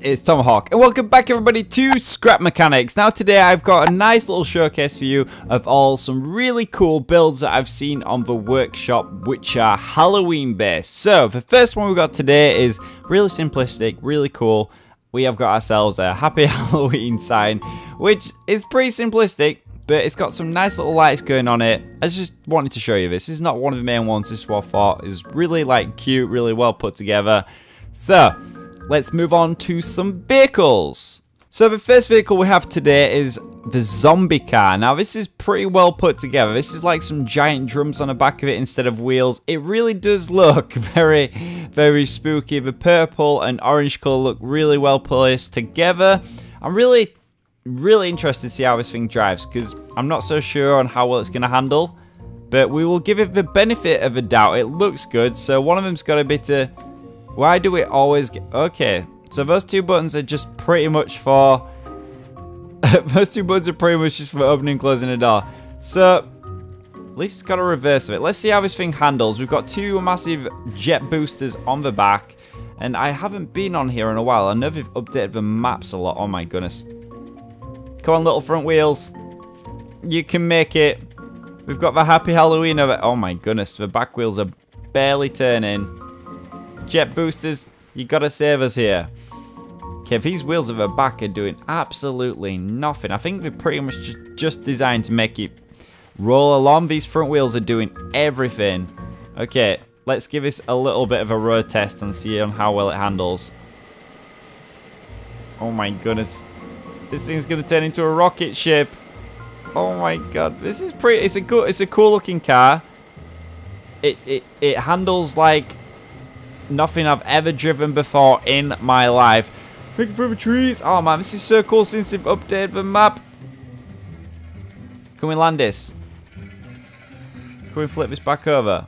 is Tomahawk, and welcome back everybody to Scrap Mechanics. Now today I've got a nice little showcase for you of some really cool builds that I've seen on the workshop which are Halloween based. So the first one we got today is really simplistic, really cool. We have got ourselves a Happy Halloween sign, which is pretty simplistic, but it's got some nice little lights going on it. I just wanted to show you this. This is not one of the main ones. This is what I thought is really cute, really well put together. So let's move on to some vehicles. So the first vehicle we have today is the zombie car. Now this is pretty well put together. This is like some giant drums on the back of it instead of wheels. It really does look very, very spooky. The purple and orange color look really well placed together. I'm really interested to see how this thing drives because I'm not so sure on how well it's going to handle. But we will give it the benefit of a doubt. It looks good. So one of them's got a bit of... Why do we always get... Okay, so those two buttons are just pretty much for... those two buttons are pretty much just for opening and closing the door. So, at least it's got a reverse of it. Let's see how this thing handles. We've got two massive jet boosters on the back. And I haven't been on here in a while. I know they've updated the maps a lot. Oh my goodness. Come on, little front wheels. You can make it. We've got the Happy Halloween of it. Oh my goodness, the back wheels are barely turning. Jet boosters, you gotta save us here. Okay, these wheels at the back are doing absolutely nothing. I think they're pretty much just designed to make it roll along. These front wheels are doing everything. Okay, let's give this a little bit of a road test and see on how well it handles. Oh my goodness. This thing's gonna turn into a rocket ship. Oh my god. This is pretty, it's a cool looking car. It handles like nothing I've ever driven before in my life. Looking through the trees. Oh man, this is so cool since they've updated the map. Can we land this? Can we flip this back over?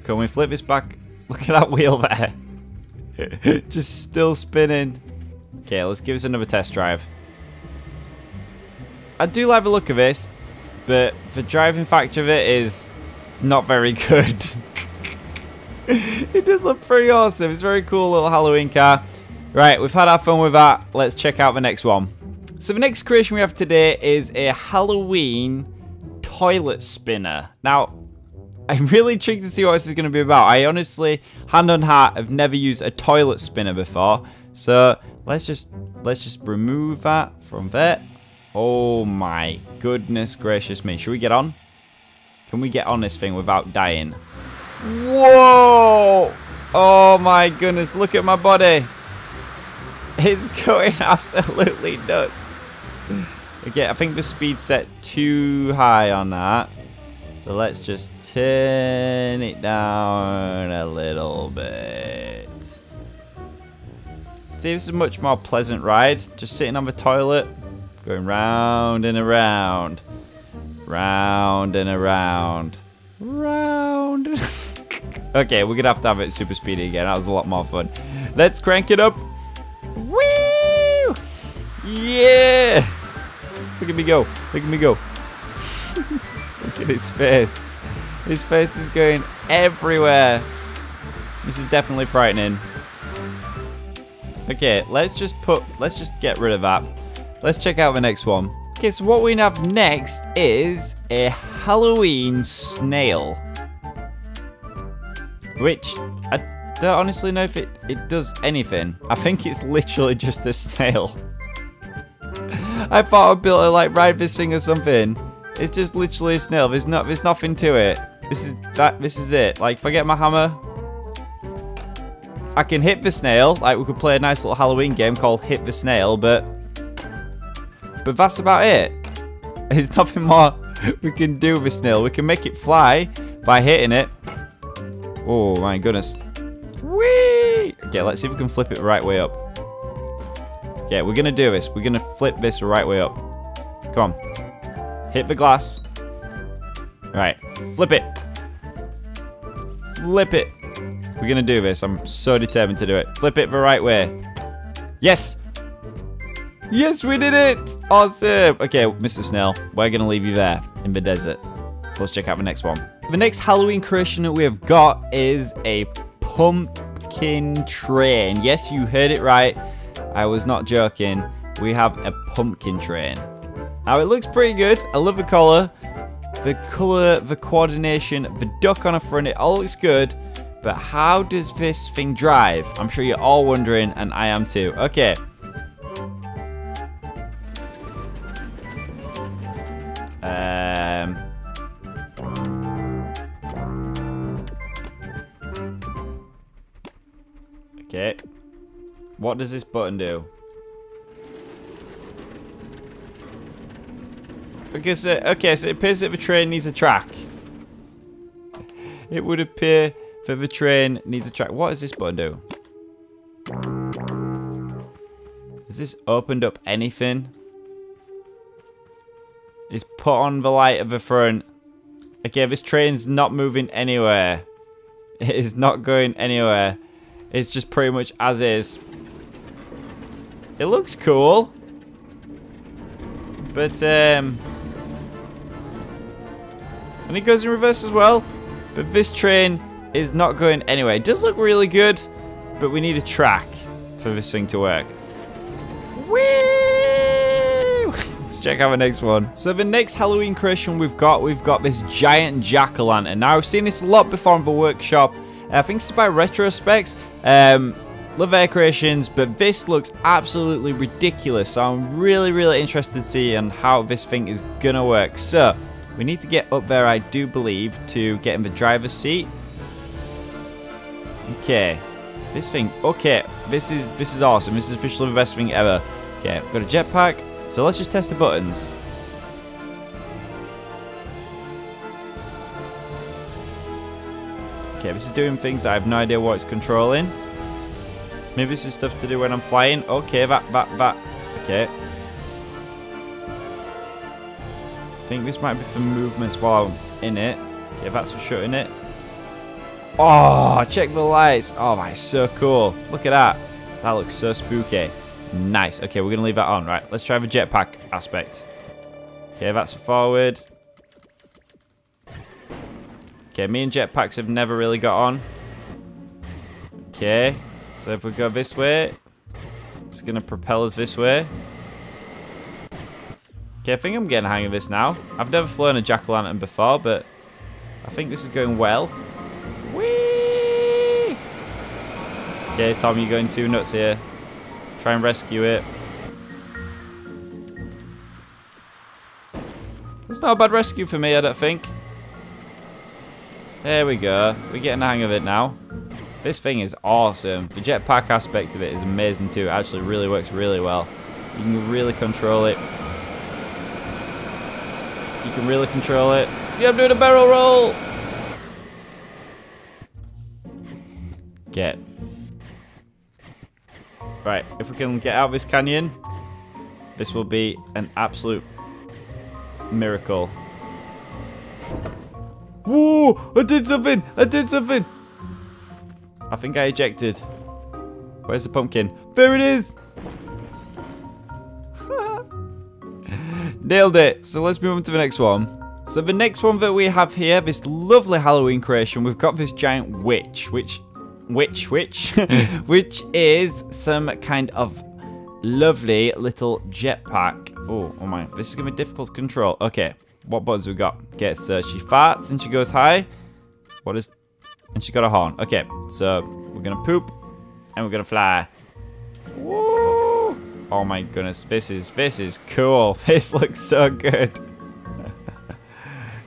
Can we flip this back? Look at that wheel there. Just still spinning. Okay, let's give this another test drive. I do like the look of this, but the driving factor of it is not very good. It does look pretty awesome. It's a very cool little Halloween car. Right, we've had our fun with that. Let's check out the next one. So the next creation we have today is a Halloween toilet spinner. Now, I'm really intrigued to see what this is going to be about. I honestly, hand on heart, have never used a toilet spinner before. So let's just remove that from there. Oh my goodness gracious me. Should we get on? Can we get on this thing without dying? Whoa! Oh my goodness, look at my body. It's going absolutely nuts. Okay, I think the speed set too high on that. So let's just turn it down a little bit. See, this is a much more pleasant ride. Just sitting on the toilet, going round and around. Round and around. Round. Okay, we're gonna have to have it super speedy again. That was a lot more fun. Let's crank it up. Woo! Yeah! Look at me go. Look at me go. Look at his face. His face is going everywhere. This is definitely frightening. Okay, let's just get rid of that. Let's check out the next one. Okay, so what we have next is a Halloween snail. Which, I don't honestly know if it does anything. I think it's literally just a snail. I thought I'd be able to like ride this thing or something. It's just literally a snail. There's nothing to it. This is it. Like, if I get my hammer, I can hit the snail. Like, we could play a nice little Halloween game called Hit the Snail, but that's about it. There's nothing more we can do with the snail. We can make it fly by hitting it. Oh my goodness. Whee! Okay, let's see if we can flip it the right way up. Okay, we're gonna do this. We're gonna flip this the right way up. Come on. Hit the glass. Right, flip it. Flip it. We're gonna do this. I'm so determined to do it. Flip it the right way. Yes! Yes, we did it! Awesome! Okay, Mr. Snail, we're gonna leave you there in the desert. Let's check out the next one. The next Halloween creation that we have got is a pumpkin train. Yes, you heard it right. I was not joking. We have a pumpkin train. Now, it looks pretty good. I love the color. The coordination, the duck on the front, it all looks good. But how does this thing drive? I'm sure you're all wondering, and I am too. Okay. Okay. What does this button do? Okay, so it appears that the train needs a track. It would appear that the train needs a track. What does this button do? Has this opened up anything? It's put on the light at the front. Okay, this train's not moving anywhere. It is not going anywhere. It's just pretty much as is. It looks cool. But, and it goes in reverse as well. But this train is not going anywhere. It does look really good, but we need a track for this thing to work. Whee! Let's check out the next one. So the next Halloween creation we've got this giant jack-o'-lantern. Now, I've seen this a lot before in the workshop. I think it's by Retrospecs. Love their creations, but this looks absolutely ridiculous. So I'm really, really interested to see on how this thing is gonna work. So we need to get up there, I do believe, to get in the driver's seat. Okay, this thing. Okay, this is awesome. This is officially the best thing ever. Okay, I've got a jetpack. So let's just test the buttons. Okay, this is doing things I have no idea what it's controlling. Maybe this is stuff to do when I'm flying. Okay, that. Okay. I think this might be for movements while I'm in it. Okay, that's for shutting it. Oh, check the lights. Oh, that's so cool. Look at that. That looks so spooky. Nice. Okay, we're going to leave that on. Right, let's try the jetpack aspect. Okay, that's forward. Okay, me and jetpacks have never really got on. Okay, so if we go this way, it's going to propel us this way. Okay, I think I'm getting the hang of this now. I've never flown a jack-o'-lantern before, but I think this is going well. Whee! Okay, Tom, you're going too nuts here. Try and rescue it. It's not a bad rescue for me, I don't think. There we go. We're getting the hang of it now. This thing is awesome. The jetpack aspect of it is amazing too. It actually really works really well. You can really control it. You can really control it. Yeah, I'm doing a barrel roll! Get. Right, if we can get out of this canyon, this will be an absolute miracle. Whoa! I did something! I did something! I think I ejected. Where's the pumpkin? There it is! Nailed it! So let's move on to the next one. So the next one that we have here, this lovely Halloween creation, we've got this giant witch, which is some kind of lovely little jetpack. Oh my, this is gonna be difficult to control. Okay, what buttons we got? Okay, so she farts and she goes high. And she got a horn. Okay, so we're gonna poop and we're gonna fly. Woo! Oh my goodness, this is cool. This looks so good.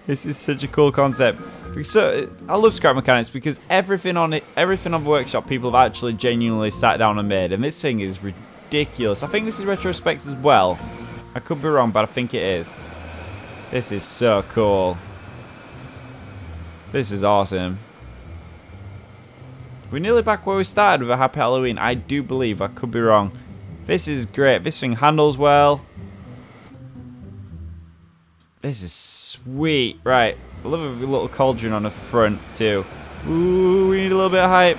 This is such a cool concept. So I love scrap mechanics because everything on the workshop people have actually genuinely sat down and made, and this thing is ridiculous. I think this is Retrospect as well. I could be wrong, but I think it is. This is so cool. This is awesome. We're nearly back where we started with a Happy Halloween. I do believe. I could be wrong. This is great. This thing handles well. This is sweet. Right. I love a little cauldron on the front too. Ooh, we need a little bit of height.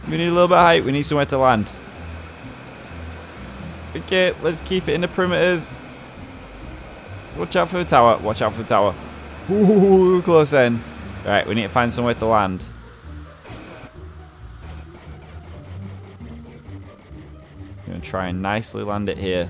We need a little bit of height. We need somewhere to land. Okay, let's keep it in the perimeters. Watch out for the tower. Watch out for the tower. Ooh, close in. Right, we need to find somewhere to land. try and nicely land it here.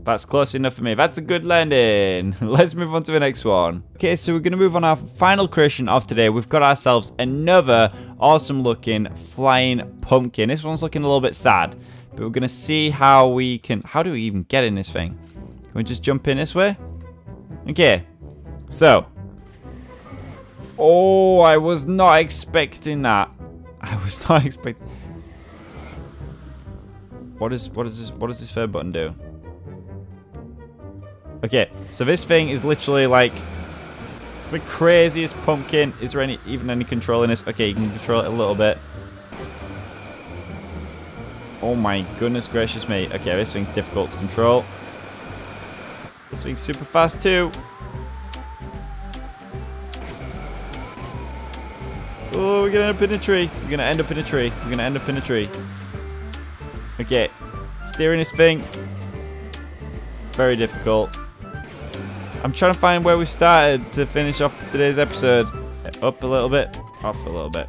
That's close enough for me. That's a good landing. Let's move on to the next one. Okay, so we're going to move on our final creation of today. We've got ourselves another awesome looking flying pumpkin. This one's looking a little bit sad, but we're going to see how we can... How do we even get in this thing? Can we just jump in this way? Okay, so... Oh, I was not expecting that. I was not expecting... What does this third button do? Okay, so this thing is literally like the craziest pumpkin. Is there even any control in this? Okay, you can control it a little bit. Oh my goodness gracious me. Okay, this thing's difficult to control. This thing's super fast too. Oh, we're gonna end up in a tree. We're gonna end up in a tree. We're gonna end up in a tree. Okay, steering this thing. Very difficult. I'm trying to find where we started to finish off today's episode. Up a little bit, off a little bit.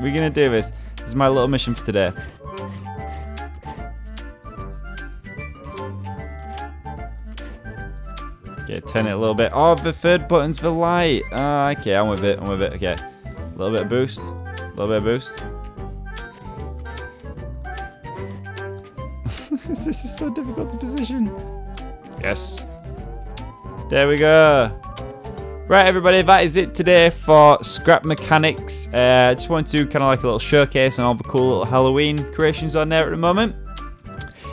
We're gonna do this. This is my little mission for today. Okay, turn it a little bit. Oh, the third button's the light. Okay, I'm with it. I'm with it. Okay, a little bit of boost. A little bit of boost. This is so difficult to position. Yes. There we go. Right, everybody, that is it today for Scrap Mechanics. I just wanted to kind of like a little showcase on all the cool little Halloween creations on there at the moment.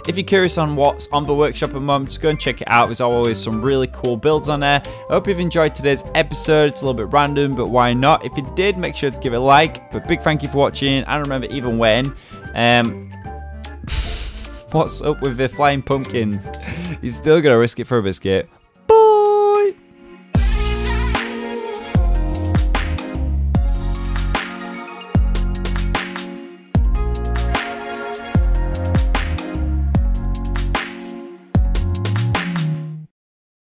If you're curious on what's on the workshop at the moment, just go and check it out. There's always some really cool builds on there. I hope you've enjoyed today's episode. It's a little bit random, but why not? If you did, make sure to give it a like. But big thank you for watching. And remember, even when... What's up with the flying pumpkins? You're still gonna risk it for a biscuit.